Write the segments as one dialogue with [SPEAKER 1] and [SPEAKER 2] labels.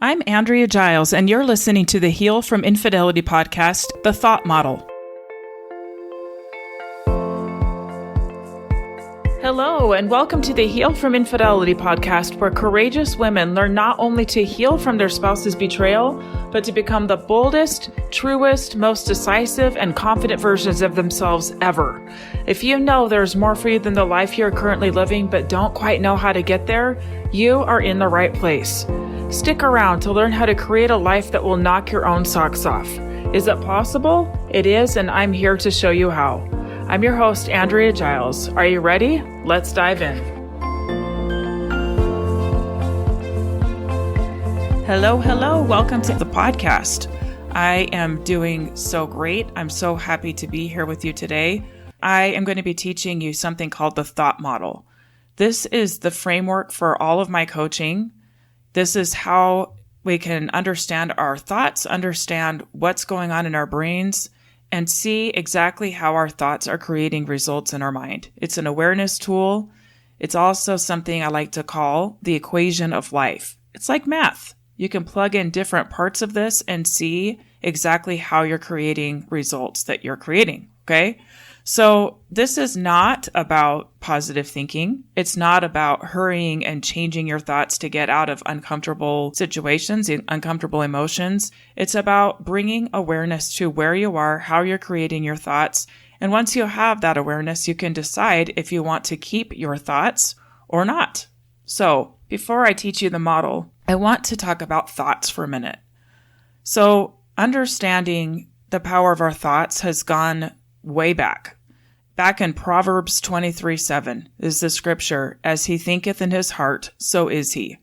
[SPEAKER 1] I'm Andrea Giles, and you're listening to the Heal from Infidelity podcast, The Thought Model. Hello, and welcome to the Heal from Infidelity podcast, where courageous women learn not only to heal from their spouse's betrayal, but to become the boldest, truest, most decisive, and confident versions of themselves ever. If you know there's more for you than the life you're currently living, but don't quite know how to get there, you are in the right place. Stick around to learn how to create a life that will knock your own socks off. Is it possible? It is, and I'm here to show you how. I'm your host, Andrea Giles. Are you ready? Let's dive in. Hello. Welcome to the podcast. I am doing so great. I'm so happy to be here with you today. I am going to be teaching you something called the thought model. This is the framework for all of my coaching. This is how we can understand our thoughts, understand what's going on in our brains, and see exactly how our thoughts are creating results in our mind. It's an awareness tool. It's also something I like to call the equation of life. It's like math. You can plug in different parts of this and see exactly how you're creating results that you're creating, okay? So this is not about positive thinking. It's not about hurrying and changing your thoughts to get out of uncomfortable situations, uncomfortable emotions. It's about bringing awareness to where you are, how you're creating your thoughts. And once you have that awareness, you can decide if you want to keep your thoughts or not. So before I teach you the model, I want to talk about thoughts for a minute. So understanding the power of our thoughts has gone way back. Back in Proverbs 23:7 is the scripture, "As he thinketh in his heart, so is he."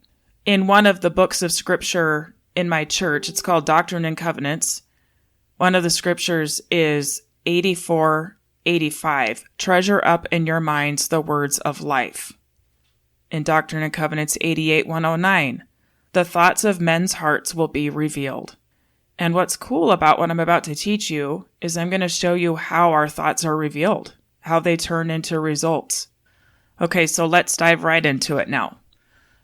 [SPEAKER 1] In one of the books of scripture in my church, it's called Doctrine and Covenants. One of the scriptures is 84:85. "Treasure up in your minds the words of life." In Doctrine and Covenants 88:109, "The thoughts of men's hearts will be revealed." And what's cool about what I'm about to teach you is I'm going to show you how our thoughts are revealed, how they turn into results. Okay, so let's dive right into it now.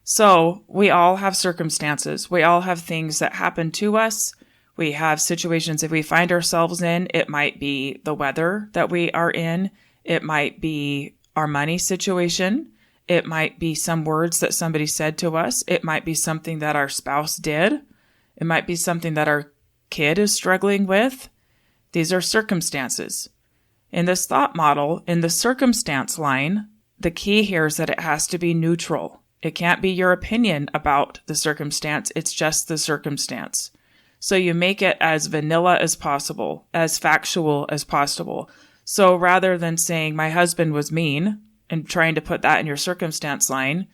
[SPEAKER 1] So we all have circumstances. We all have things that happen to us. We have situations that we find ourselves in. It might be the weather that we are in. It might be our money situation. It might be some words that somebody said to us. It might be something that our spouse did. It might be something that our kid is struggling with. These are circumstances. In this thought model, in the circumstance line, the key here is that it has to be neutral. It can't be your opinion about the circumstance. It's just the circumstance. So you make it as vanilla as possible, as factual as possible. So rather than saying my husband was mean and trying to put that in your circumstance line,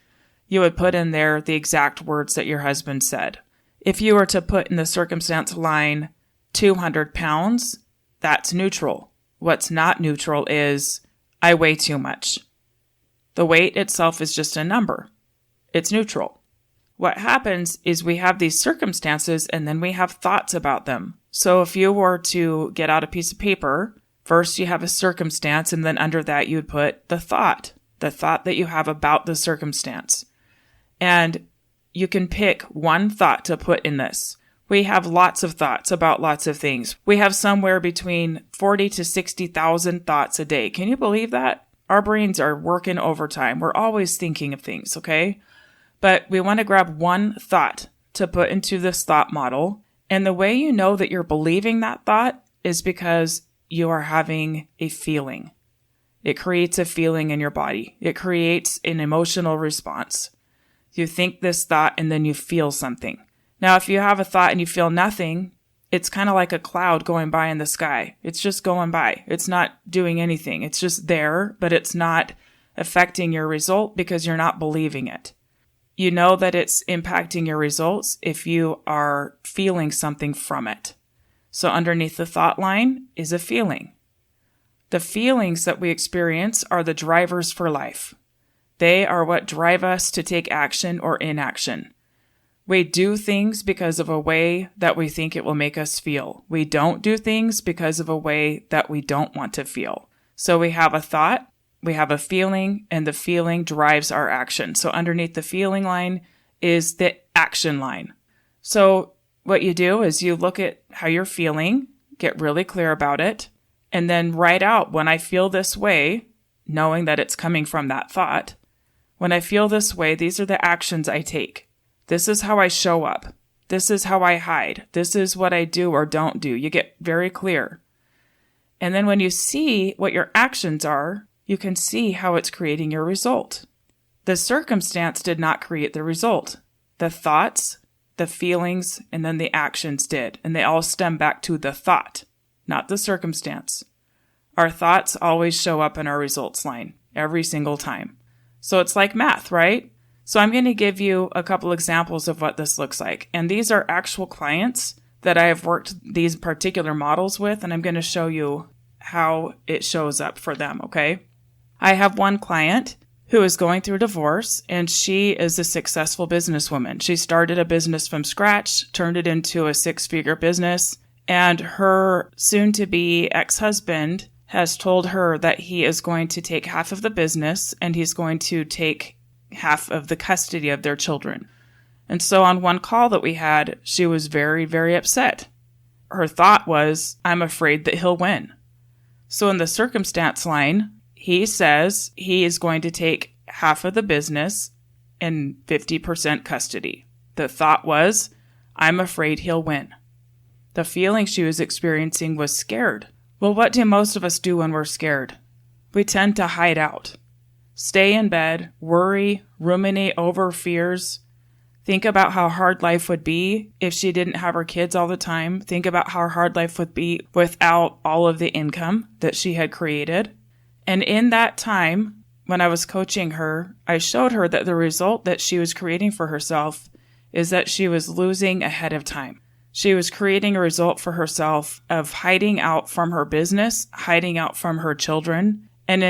[SPEAKER 1] you would put in there the exact words that your husband said. If you were to put in the circumstance line 200 pounds, that's neutral. What's not neutral is I weigh too much. The weight itself is just a number. It's neutral. What happens is we have these circumstances and then we have thoughts about them. So if you were to get out a piece of paper, first you have a circumstance and then under that you would put the thought that you have about the circumstance. And you can pick one thought to put in this. We have lots of thoughts about lots of things. We have somewhere between 40 to 60,000 thoughts a day. Can you believe that? Our brains are working overtime. We're always thinking of things, okay? But we want to grab one thought to put into this thought model. And the way you know that you're believing that thought is because you are having a feeling. It creates a feeling in your body. It creates an emotional response. You think this thought and then you feel something. Now, if you have a thought and you feel nothing, it's kind of like a cloud going by in the sky. It's just going by. It's not doing anything. It's just there, but it's not affecting your result because you're not believing it. You know that it's impacting your results if you are feeling something from it. So underneath the thought line is a feeling. The feelings that we experience are the drivers for life. They are what drive us to take action or inaction. We do things because of a way that we think it will make us feel. We don't do things because of a way that we don't want to feel. So we have a thought, we have a feeling, and the feeling drives our action. So underneath the feeling line is the action line. So what you do is you look at how you're feeling, get really clear about it, and then write out, when I feel this way, knowing that it's coming from that thought, when I feel this way, these are the actions I take. This is how I show up. This is how I hide. This is what I do or don't do. You get very clear. And then when you see what your actions are, you can see how it's creating your result. The circumstance did not create the result. The thoughts, the feelings, and then the actions did. And they all stem back to the thought, not the circumstance. Our thoughts always show up in our results line every single time. So it's like math, right? So I'm going to give you a couple examples of what this looks like. And these are actual clients that I have worked these particular models with, and I'm going to show you how it shows up for them, okay? I have one client who is going through divorce, and she is a successful businesswoman. She started a business from scratch, turned it into a 6-figure business, and her soon-to-be ex-husband has told her that he is going to take half of the business and he's going to take half of the custody of their children. And so on one call that we had, she was very, very upset. Her thought was, I'm afraid that he'll win. So in the circumstance line, he says he is going to take half of the business and 50% custody. The thought was, I'm afraid he'll win. The feeling she was experiencing was scared. Well, what do most of us do when we're scared? We tend to hide out. Stay in bed, worry, ruminate over fears. Think about how hard life would be if she didn't have her kids all the time. Think about how hard life would be without all of the income that she had created. And in that time, when I was coaching her, I showed her that the result that she was creating for herself is that she was losing ahead of time. She was creating a result for herself of hiding out from her business, hiding out from her children, and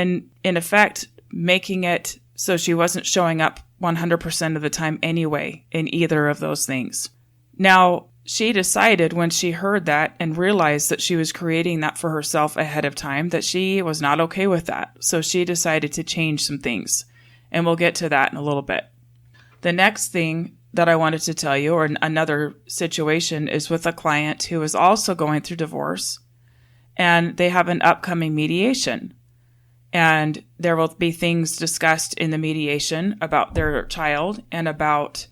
[SPEAKER 1] in effect, making it so she wasn't showing up 100% of the time anyway in either of those things. Now, she decided when she heard that and realized that she was creating that for herself ahead of time that she was not okay with that. So she decided to change some things, and we'll get to that in a little bit. The next thing that I wanted to tell you, or another situation, is with a client who is also going through divorce, and they have an upcoming mediation. And there will be things discussed in the mediation about their child and about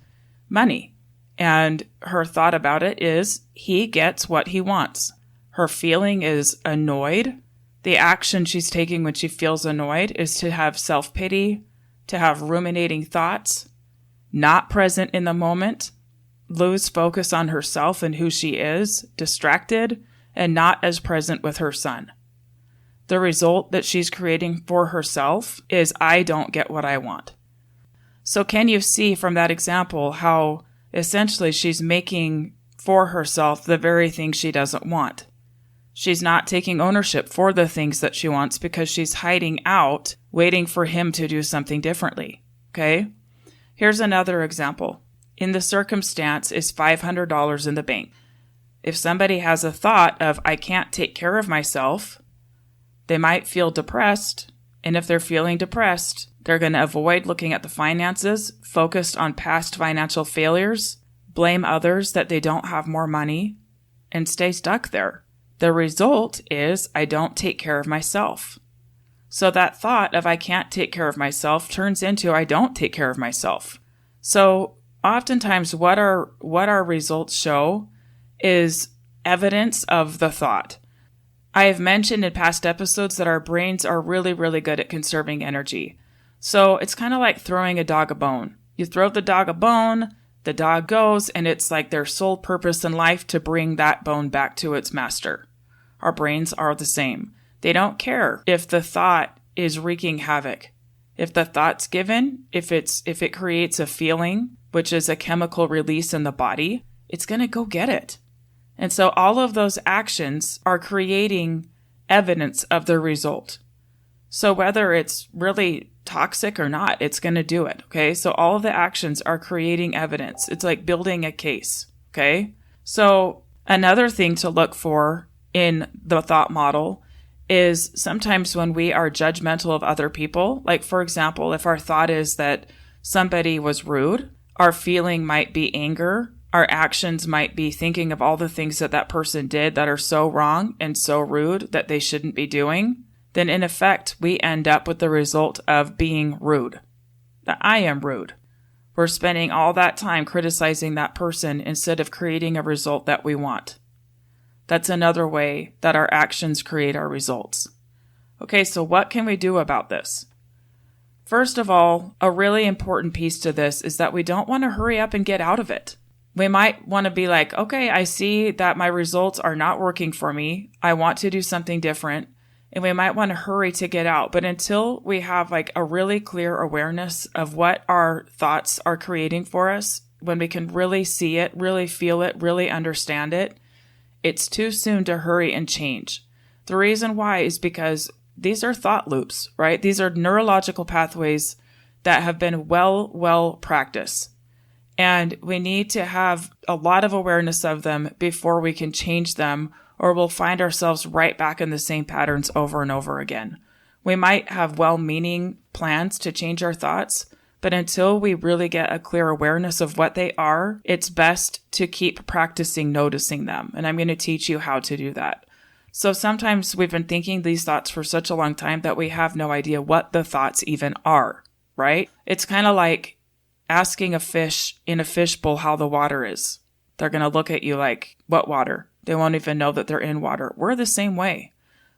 [SPEAKER 1] money. And her thought about it is, he gets what he wants. Her feeling is annoyed. The action she's taking when she feels annoyed is to have self-pity, to have ruminating thoughts, not present in the moment, lose focus on herself and who she is, distracted, and not as present with her son. The result that she's creating for herself is, I don't get what I want. So can you see from that example how essentially she's making for herself the very thing she doesn't want? She's not taking ownership for the things that she wants because she's hiding out, waiting for him to do something differently. Okay? Here's another example. In the circumstance is $500 in the bank. If somebody has a thought of, I can't take care of myself, they might feel depressed. And if they're feeling depressed, they're going to avoid looking at the finances, focused on past financial failures, blame others that they don't have more money, and stay stuck there. The result is, I don't take care of myself. So that thought of I can't take care of myself turns into I don't take care of myself. So oftentimes what our results show is evidence of the thought. I have mentioned in past episodes that our brains are really, really good at conserving energy. So it's kind of like throwing a dog a bone. You throw the dog a bone, the dog goes, and it's like their sole purpose in life to bring that bone back to its master. Our brains are the same. They don't care if the thought is wreaking havoc. If the thought's given, if it creates a feeling, which is a chemical release in the body, it's going to go get it. And so all of those actions are creating evidence of the result. So whether it's really toxic or not, it's going to do it. Okay. So all of the actions are creating evidence. It's like building a case. Okay. So another thing to look for in the thought model is sometimes when we are judgmental of other people, like for example, if our thought is that somebody was rude, our feeling might be anger Our actions might be thinking of all the things that that person did that are so wrong and so rude that they shouldn't be doing. Then in effect, we end up with the result of being rude. That I am rude. We're spending all that time criticizing that person instead of creating a result that we want. That's another way that our actions create our results. Okay, so what can we do about this? First of all, a really important piece to this is that we don't want to hurry up and get out of it. We might want to be like, okay, I see that my results are not working for me. I want to do something different. And we might want to hurry to get out. But until we have like a really clear awareness of what our thoughts are creating for us, when we can really see it, really feel it, really understand it, it's too soon to hurry and change. The reason why is because these are thought loops, right? These are neurological pathways that have been well practiced. And we need to have a lot of awareness of them before we can change them, or we'll find ourselves right back in the same patterns over and over again. We might have well-meaning plans to change our thoughts, but until we really get a clear awareness of what they are, it's best to keep practicing noticing them. And I'm going to teach you how to do that. So sometimes we've been thinking these thoughts for such a long time that we have no idea what the thoughts even are, right? It's kind of like asking a fish in a fishbowl how the water is. They're going to look at you like, what water? They won't even know that they're in water. We're the same way.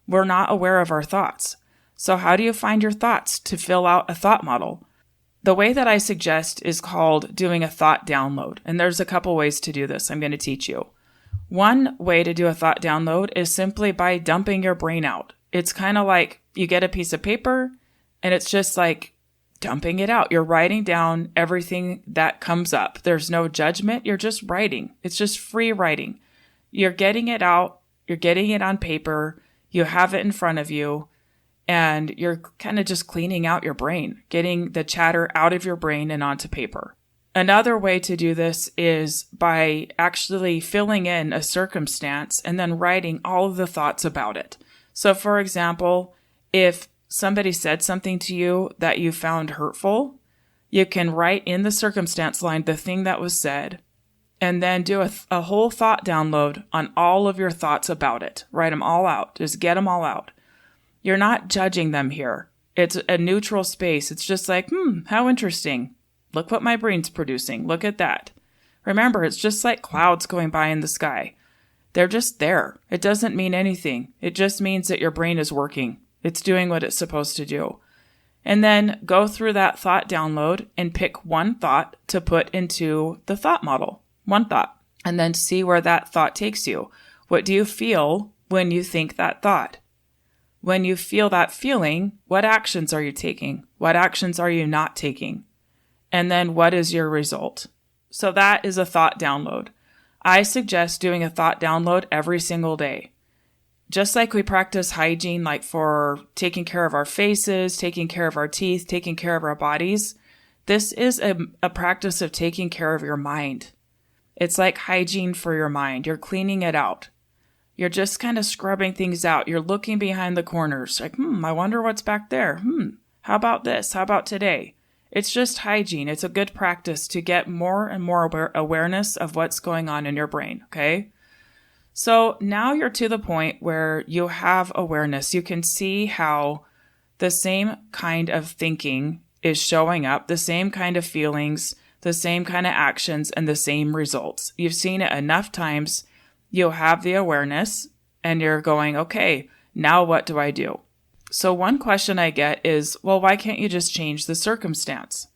[SPEAKER 1] We're not aware of our thoughts. So how do you find your thoughts to fill out a thought model? The way that I suggest is called doing a thought download. And there's a couple ways to do this I'm going to teach you. One way to do a thought download is simply by dumping your brain out. It's kind of like you get a piece of paper and it's just like dumping it out. You're writing down everything that comes up. There's no judgment. You're just writing. It's just free writing. You're getting it out. You're getting it on paper. You have it in front of you. And you're kind of just cleaning out your brain, getting the chatter out of your brain and onto paper. Another way to do this is by actually filling in a circumstance and then writing all of the thoughts about it. So for example, if somebody said something to you that you found hurtful, you can write in the circumstance line the thing that was said and then do a whole thought download on all of your thoughts about it. Write them all out. Just get them all out. You're not judging them here. It's a neutral space. It's just like, how interesting. Look what my brain's producing. Look at that. Remember, it's just like clouds going by in the sky. They're just there. It doesn't mean anything. It just means that your brain is working. It's doing what it's supposed to do. And then go through that thought download and pick one thought to put into the thought model. One thought. And then see where that thought takes you. What do you feel when you think that thought? When you feel that feeling, what actions are you taking? What actions are you not taking? And then what is your result? So that is a thought download. I suggest doing a thought download every single day. Just like we practice hygiene, like for taking care of our faces, taking care of our teeth, taking care of our bodies, this is a practice of taking care of your mind. It's like hygiene for your mind. You're cleaning it out. You're just kind of scrubbing things out. You're looking behind the corners. Like, I wonder what's back there. How about this? How about today? It's just hygiene. It's a good practice to get more and more awareness of what's going on in your brain, okay? So now you're to the point where you have awareness. You can see how the same kind of thinking is showing up, the same kind of feelings, the same kind of actions, and the same results. You've seen it enough times. You'll have the awareness and you're going, okay, now what do I do? So one question I get is, well, why can't you just change the circumstance?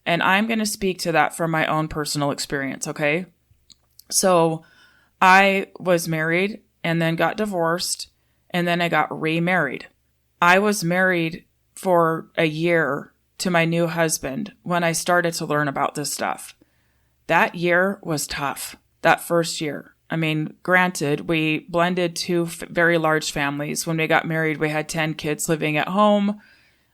[SPEAKER 1] And I'm going to speak to that from my own personal experience, okay? So I was married and then got divorced and then I got remarried. I was married for a year to my new husband when I started to learn about this stuff. That year was tough, that first year. I mean, granted, we blended two very large families. When we got married, we had 10 kids living at home.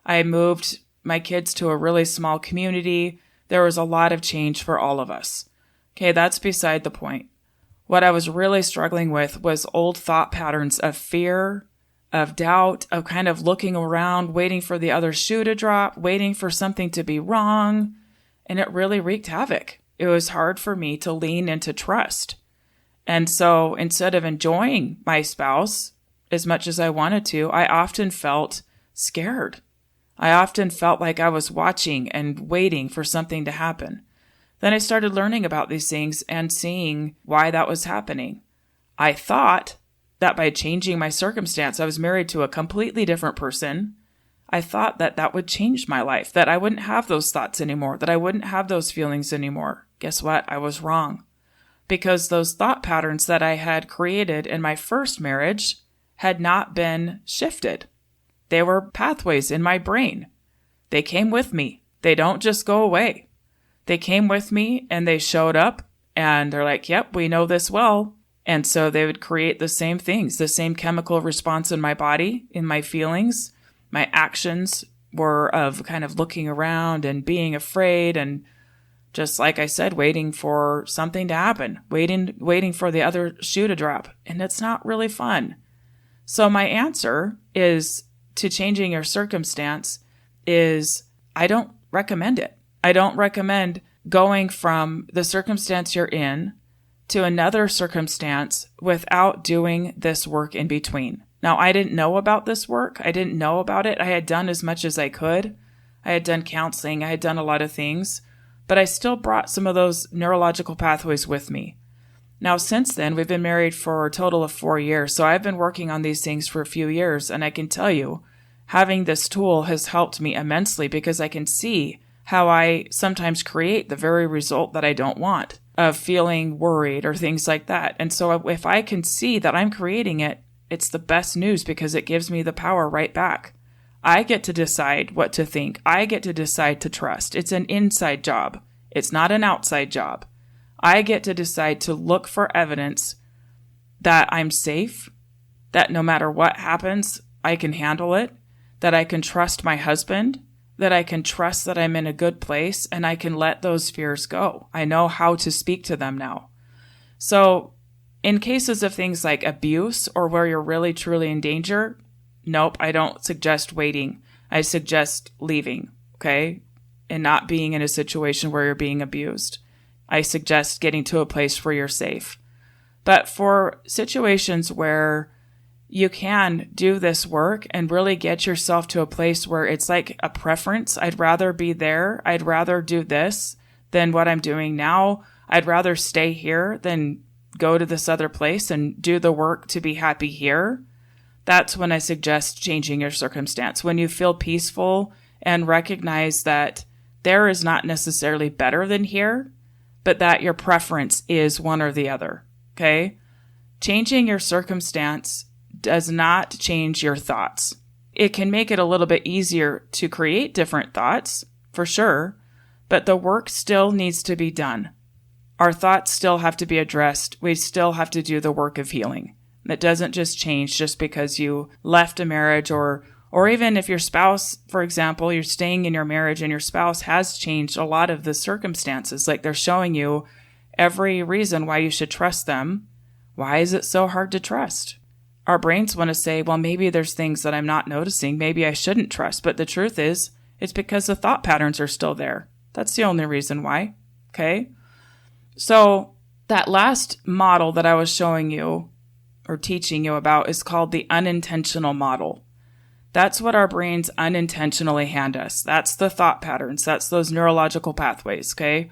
[SPEAKER 1] I moved my kids to a really small community. There was a lot of change for all of us. Okay, that's beside the point. What I was really struggling with was old thought patterns of fear, of doubt, of kind of looking around, waiting for the other shoe to drop, waiting for something to be wrong. And it really wreaked havoc. It was hard for me to lean into trust. And so instead of enjoying my spouse as much as I wanted to, I often felt scared. I often felt like I was watching and waiting for something to happen. Then I started learning about these things and seeing why that was happening. I thought that by changing my circumstance, I was married to a completely different person. I thought that that would change my life, that I wouldn't have those thoughts anymore, that I wouldn't have those feelings anymore. Guess what? I was wrong. Because those thought patterns that I had created in my first marriage had not been shifted. They were pathways in my brain. They came with me. They don't just go away. They came with me and they showed up and they're like, yep, we know this well. And so they would create the same things, the same chemical response in my body, in my feelings. My actions were of kind of looking around and being afraid and just like I said, waiting for something to happen, waiting for the other shoe to drop. And it's not really fun. So my answer is to changing your circumstance is I don't recommend it. I don't recommend going from the circumstance you're in to another circumstance without doing this work in between. Now, I didn't know about this work. I didn't know about it. I had done as much as I could. I had done counseling. I had done a lot of things, but I still brought some of those neurological pathways with me. Now, since then, we've been married for a total of 4 years. So I've been working on these things for a few years. And I can tell you, having this tool has helped me immensely because I can see how I sometimes create the very result that I don't want of feeling worried or things like that. And so if I can see that I'm creating it, it's the best news because it gives me the power right back. I get to decide what to think. I get to decide to trust. It's an inside job. It's not an outside job. I get to decide to look for evidence that I'm safe, that no matter what happens, I can handle it, that I can trust my husband, that I can trust that I'm in a good place, and I can let those fears go. I know how to speak to them now. So in cases of things like abuse or where you're really truly in danger, nope, I don't suggest waiting. I suggest leaving, okay? And not being in a situation where you're being abused. I suggest getting to a place where you're safe. But for situations where you can do this work and really get yourself to a place where it's like a preference, I'd rather be there, I'd rather do this than what I'm doing now. I'd rather stay here than go to this other place and do the work to be happy here. That's when I suggest changing your circumstance. When you feel peaceful and recognize that there is not necessarily better than here, but that your preference is one or the other, okay? Changing your circumstance does not change your thoughts. It can make it a little bit easier to create different thoughts, for sure, but the work still needs to be done. Our thoughts still have to be addressed. We still have to do the work of healing. It doesn't just change just because you left a marriage or even if your spouse, for example, you're staying in your marriage and your spouse has changed a lot of the circumstances. Like they're showing you every reason why you should trust them. Why is it so hard to trust? Our brains want to say, well, maybe there's things that I'm not noticing. Maybe I shouldn't trust. But the truth is, it's because the thought patterns are still there. That's the only reason why. Okay? So that last model that I was showing you or teaching you about is called the unintentional model. That's what our brains unintentionally hand us. That's the thought patterns. That's those neurological pathways, okay?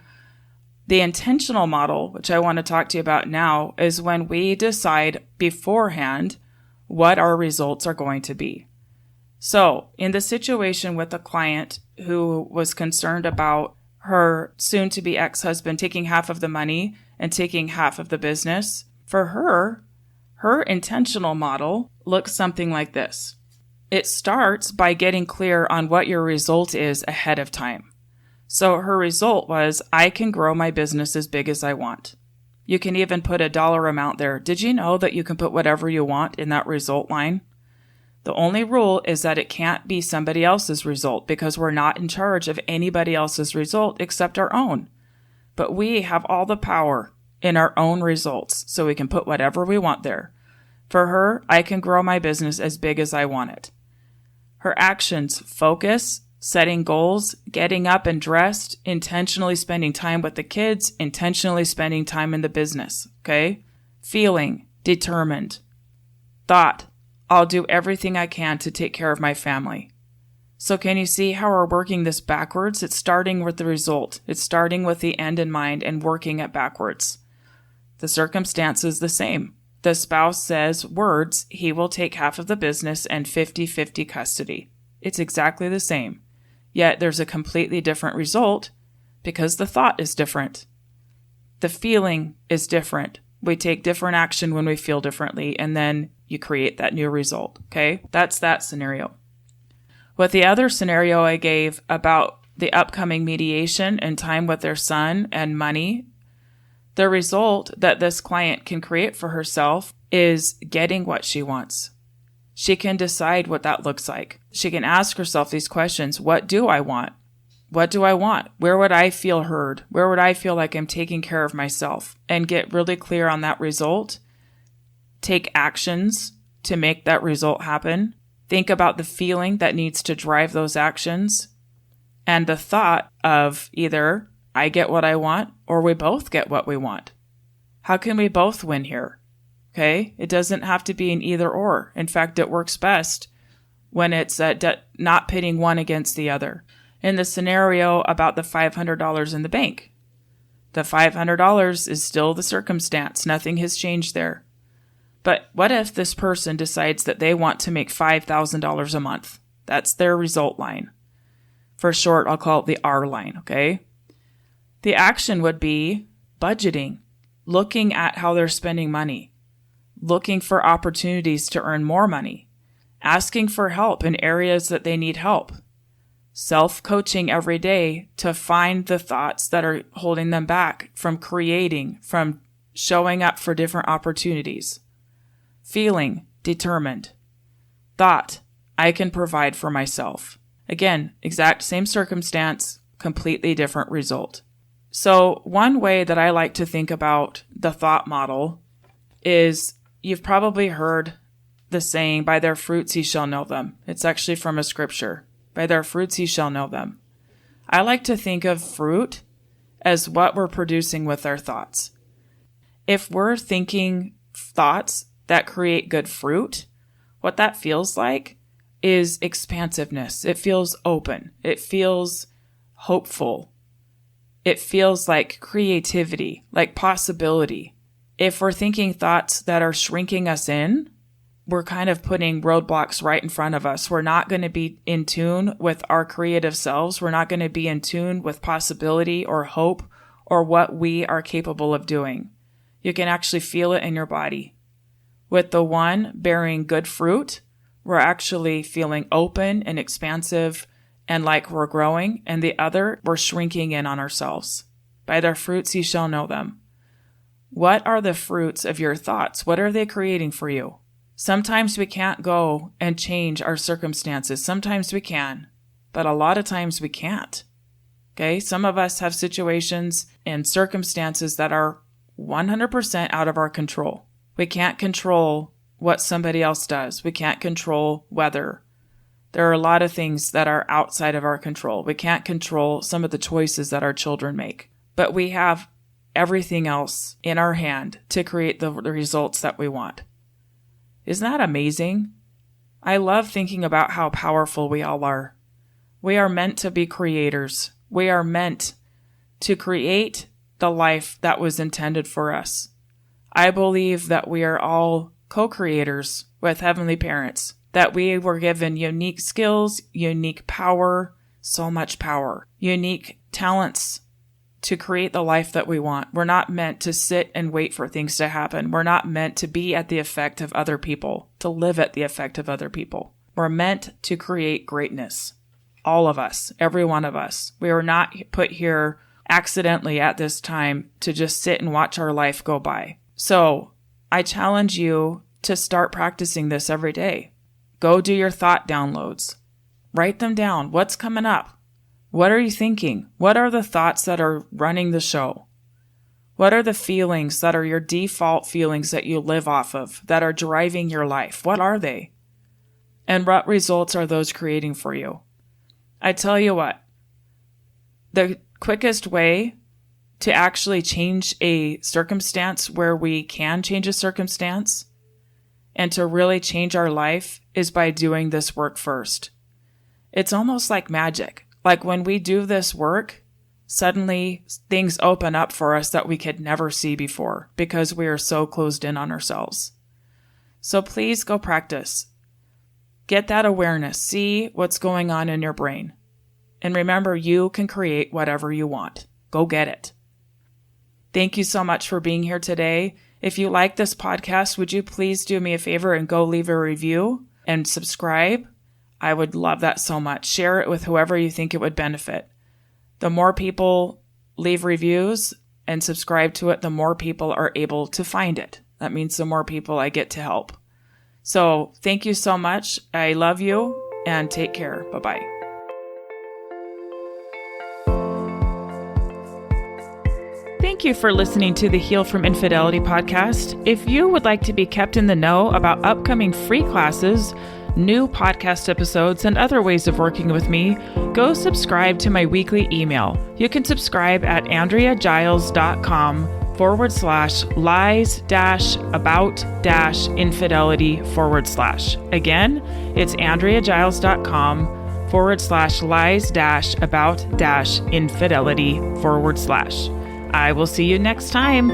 [SPEAKER 1] The intentional model, which I want to talk to you about now, is when we decide beforehand what our results are going to be. So, in the situation with a client who was concerned about her soon-to-be ex-husband taking half of the money and taking half of the business, for her intentional model looks something like this. It starts by getting clear on what your result is ahead of time. So her result was, I can grow my business as big as I want. You can even put a dollar amount there. Did you know that you can put whatever you want in that result line? The only rule is that it can't be somebody else's result because we're not in charge of anybody else's result except our own. But we have all the power in our own results, so we can put whatever we want there. For her, I can grow my business as big as I want it. Her actions focus, setting goals, getting up and dressed, intentionally spending time with the kids, intentionally spending time in the business, okay? Feeling, determined. Thought, I'll do everything I can to take care of my family. So can you see how we're working this backwards? It's starting with the result. It's starting with the end in mind and working it backwards. The circumstance is the same. The spouse says words, he will take half of the business and 50-50 custody. It's exactly the same. Yet there's a completely different result because the thought is different. The feeling is different. We take different action when we feel differently, and then you create that new result, okay? That's that scenario. With the other scenario I gave about the upcoming mediation and time with their son and money, the result that this client can create for herself is getting what she wants. She can decide what that looks like. She can ask herself these questions. What do I want? What do I want? Where would I feel heard? Where would I feel like I'm taking care of myself? And get really clear on that result. Take actions to make that result happen. Think about the feeling that needs to drive those actions. And the thought of either I get what I want or we both get what we want. How can we both win here? Okay? It doesn't have to be an either or. In fact, it works best when it's not pitting one against the other. In the scenario about the $500 in the bank, the $500 is still the circumstance. Nothing has changed there. But what if this person decides that they want to make $5,000 a month? That's their result line. For short, I'll call it the R line, okay? The action would be budgeting, looking at how they're spending money, looking for opportunities to earn more money, asking for help in areas that they need help, self-coaching every day to find the thoughts that are holding them back from creating, from showing up for different opportunities. Feeling, determined. Thought, I can provide for myself. Again, exact same circumstance, completely different result. So one way that I like to think about the thought model is you've probably heard the saying, by their fruits ye shall know them. It's actually from a scripture. By their fruits ye shall know them. I like to think of fruit as what we're producing with our thoughts. If we're thinking thoughts that create good fruit, what that feels like is expansiveness. It feels open. It feels hopeful. It feels like creativity, like possibility. If we're thinking thoughts that are shrinking us in, we're kind of putting roadblocks right in front of us. We're not going to be in tune with our creative selves. We're not going to be in tune with possibility or hope or what we are capable of doing. You can actually feel it in your body. With the one bearing good fruit, we're actually feeling open and expansive and like we're growing, and the other, we're shrinking in on ourselves. By their fruits ye shall know them. What are the fruits of your thoughts? What are they creating for you? Sometimes we can't go and change our circumstances. Sometimes we can, but a lot of times we can't. Okay? Some of us have situations and circumstances that are 100% out of our control. We can't control what somebody else does. We can't control weather. There are a lot of things that are outside of our control. We can't control some of the choices that our children make, but we have everything else in our hand to create the results that we want. Isn't that amazing? I love thinking about how powerful we all are. We are meant to be creators. We are meant to create the life that was intended for us. I believe that we are all co-creators with heavenly parents, that we were given unique skills, unique power, so much power, unique talents to create the life that we want. We're not meant to sit and wait for things to happen. We're not meant to be at the effect of other people, to live at the effect of other people. We're meant to create greatness. All of us, every one of us. We were not put here accidentally at this time to just sit and watch our life go by. So I challenge you to start practicing this every day. Go do your thought downloads. Write them down. What's coming up? What are you thinking? What are the thoughts that are running the show? What are the feelings that are your default feelings that you live off of, that are driving your life? What are they? And what results are those creating for you? I tell you what, the quickest way to actually change a circumstance where we can change a circumstance and to really change our life is by doing this work first. It's almost like magic. Like when we do this work, suddenly things open up for us that we could never see before because we are so closed in on ourselves. So please go practice. Get that awareness. See what's going on in your brain. And remember, you can create whatever you want. Go get it. Thank you so much for being here today. If you like this podcast, would you please do me a favor and go leave a review and subscribe? I would love that so much. Share it with whoever you think it would benefit. The more people leave reviews and subscribe to it, the more people are able to find it. That means the more people I get to help. So thank you so much. I love you and take care. Bye-bye. Thank you for listening to the Heal from Infidelity podcast. If you would like to be kept in the know about upcoming free classes, new podcast episodes, and other ways of working with me, go subscribe to my weekly email. You can subscribe at AndreaGiles.com/lies-about-infidelity/. Again, it's AndreaGiles.com/lies-about-infidelity/. I will see you next time.